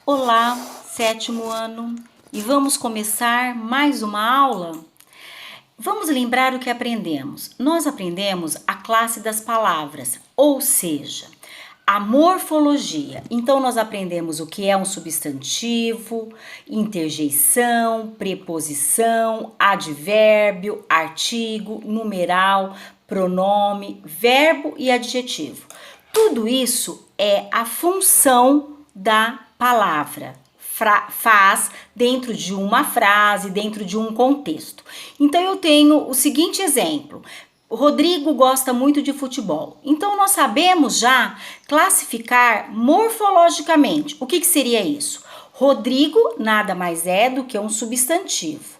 Olá, sétimo ano, e vamos começar mais uma aula? Vamos lembrar o que aprendemos. Nós aprendemos a classe das palavras, ou seja, a morfologia. Então, nós aprendemos o que é um substantivo, interjeição, preposição, advérbio, artigo, numeral, pronome, verbo e adjetivo. Tudo isso é a função da palavra. Faz dentro de uma frase, dentro de um contexto. Então, eu tenho o seguinte exemplo. O Rodrigo gosta muito de futebol. Então, nós sabemos já classificar morfologicamente. O que seria isso? Rodrigo nada mais é do que um substantivo.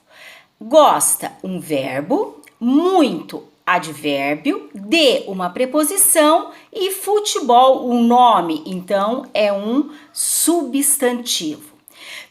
Gosta, um verbo. Muito, advérbio. De, uma preposição. E futebol, um nome. Então, é um substantivo.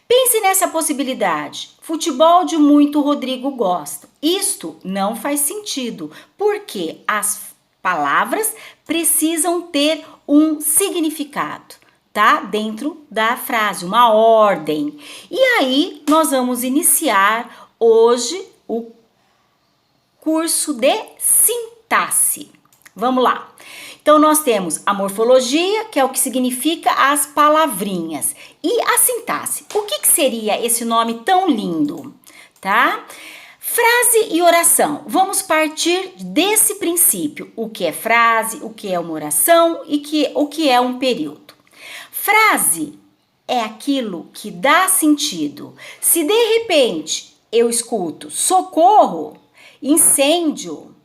Pense nessa possibilidade. Futebol de muito Rodrigo gosta. Isto não faz sentido, porque as palavras precisam ter um significado, tá? Dentro da frase, uma ordem. E aí, nós vamos iniciar hoje o curso de sintaxe. Vamos lá. Então, nós temos a morfologia, que é o que significa as palavrinhas, e a sintaxe. O que seria esse nome tão lindo, tá? Frase e oração. Vamos partir desse princípio. O que é frase, o que é uma oração e o que é um período. Frase é aquilo que dá sentido. Se de repente eu escuto socorro, incêndio,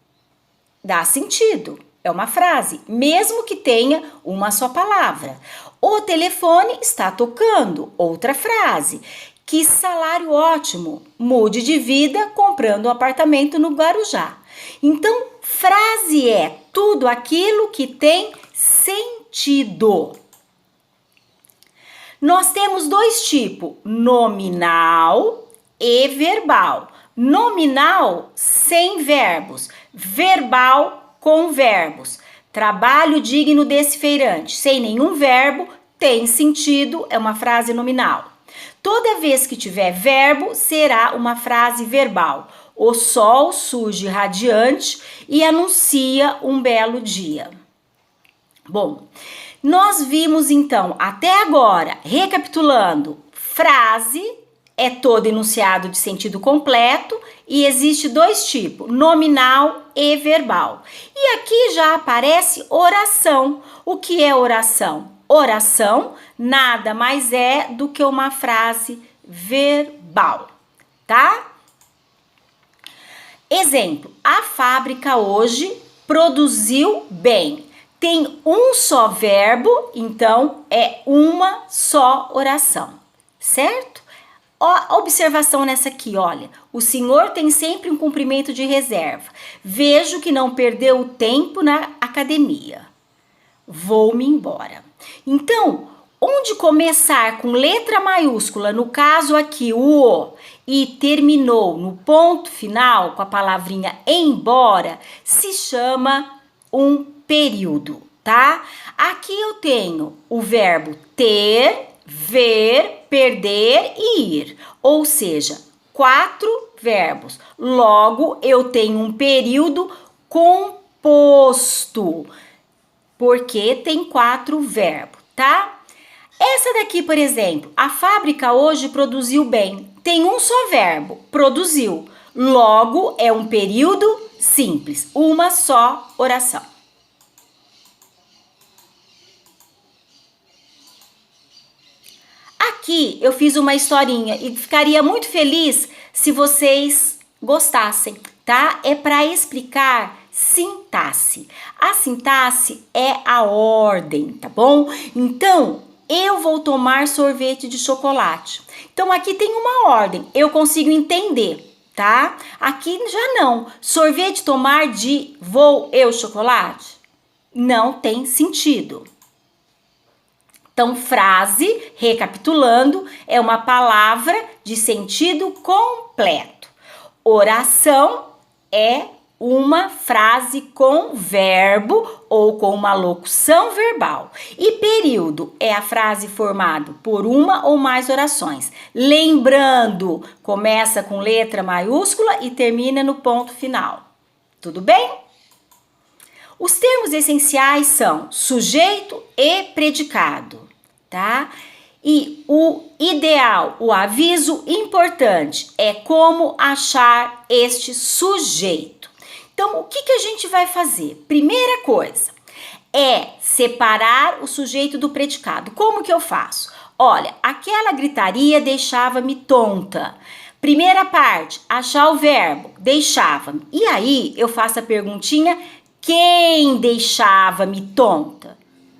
dá sentido. É uma frase, mesmo que tenha uma só palavra. O telefone está tocando, outra frase. Que salário ótimo, mude de vida comprando um apartamento no Guarujá. Então, frase é tudo aquilo que tem sentido. Nós temos dois tipos, nominal e verbal. Nominal sem verbos, verbal com verbos. Trabalho digno desse feirante, sem nenhum verbo, tem sentido, é uma frase nominal. Toda vez que tiver verbo, será uma frase verbal. O sol surge radiante e anuncia um belo dia. Bom, nós vimos então, até agora, recapitulando, frase é todo enunciado de sentido completo e existe dois tipos, nominal e verbal. E aqui já aparece oração. O que é oração? Oração nada mais é do que uma frase verbal, tá? Exemplo, a fábrica hoje produziu bem. Tem um só verbo, então é uma só oração, certo? Observação nessa aqui, olha. O senhor tem sempre um cumprimento de reserva. Vejo que não perdeu o tempo na academia. Vou-me embora. Então, onde começar com letra maiúscula, no caso aqui o O, e terminou no ponto final com a palavrinha embora, se chama um período, tá? Aqui eu tenho o verbo ter, ver, perder e ir, ou seja, 4 verbos. Logo, eu tenho um período composto, porque tem 4 verbos, tá? Essa daqui, por exemplo, a fábrica hoje produziu bem. Tem um só verbo, produziu. Logo, é um período simples, uma só oração. Aqui eu fiz uma historinha e ficaria muito feliz se vocês gostassem, tá? É para explicar sintaxe. A sintaxe é a ordem, tá bom? Então, eu vou tomar sorvete de chocolate. Então, aqui tem uma ordem, eu consigo entender, tá? Aqui já não. Sorvete tomar de vou eu chocolate? Não tem sentido. Então, frase, recapitulando, é uma palavra de sentido completo. Oração é uma frase com verbo ou com uma locução verbal. E período é a frase formada por uma ou mais orações. Lembrando, começa com letra maiúscula e termina no ponto final. Tudo bem? Os termos essenciais são sujeito e predicado, tá? E o ideal, o aviso importante é como achar este sujeito. Então, o que a gente vai fazer? Primeira coisa é separar o sujeito do predicado. Como que eu faço? Olha, aquela gritaria deixava-me tonta. Primeira parte, achar o verbo, deixava-me. E aí eu faço a perguntinha, quem deixava-me tonta?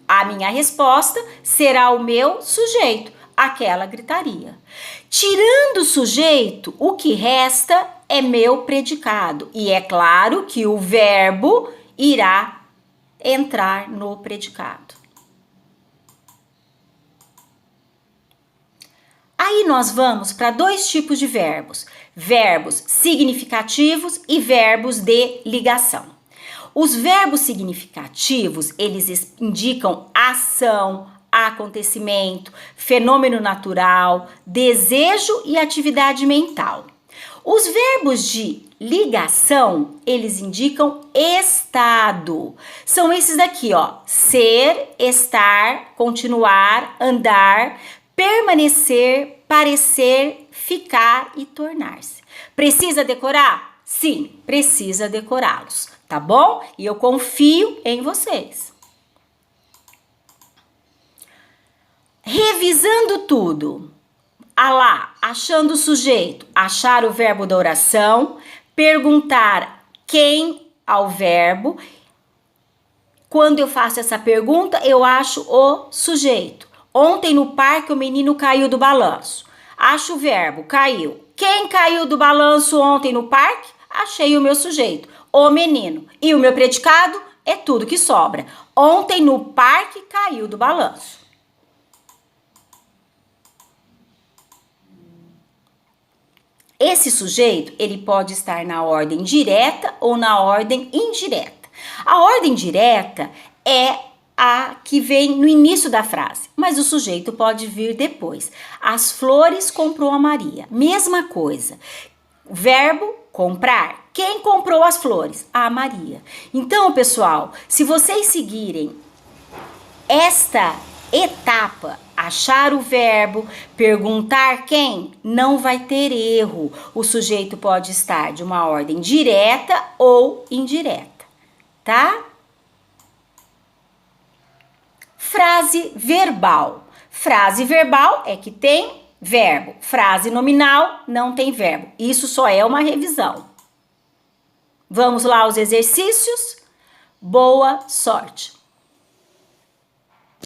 A minha resposta será o meu sujeito, aquela gritaria. Tirando o sujeito, o que resta é meu predicado. E é claro que o verbo irá entrar no predicado. Aí nós vamos para dois tipos de verbos. Verbos significativos e verbos de ligação. Os verbos significativos, eles indicam ação, acontecimento, fenômeno natural, desejo e atividade mental. Os verbos de ligação, eles indicam estado. São esses daqui, ó: ser, estar, continuar, andar, permanecer, parecer, ficar e tornar-se. Precisa decorar? Sim, precisa decorá-los, tá bom? E eu confio em vocês. Revisando tudo. Lá, achando o sujeito, achar o verbo da oração, perguntar quem ao verbo. Quando eu faço essa pergunta, eu acho o sujeito. Ontem no parque o menino caiu do balanço. Acho o verbo, caiu. Quem caiu do balanço ontem no parque? Achei o meu sujeito, o menino. E o meu predicado é tudo que sobra. Ontem no parque caiu do balanço. Esse sujeito, ele pode estar na ordem direta ou na ordem indireta. A ordem direta é a que vem no início da frase, mas o sujeito pode vir depois. As flores comprou a Maria. Mesma coisa. Verbo, comprar. Quem comprou as flores? A Maria. Então, pessoal, se vocês seguirem esta etapa, achar o verbo, perguntar quem, não vai ter erro. O sujeito pode estar de uma ordem direta ou indireta, tá? Frase verbal. Frase verbal é que tem verbo. Frase nominal não tem verbo. Isso só é uma revisão. Vamos lá aos exercícios? Boa sorte!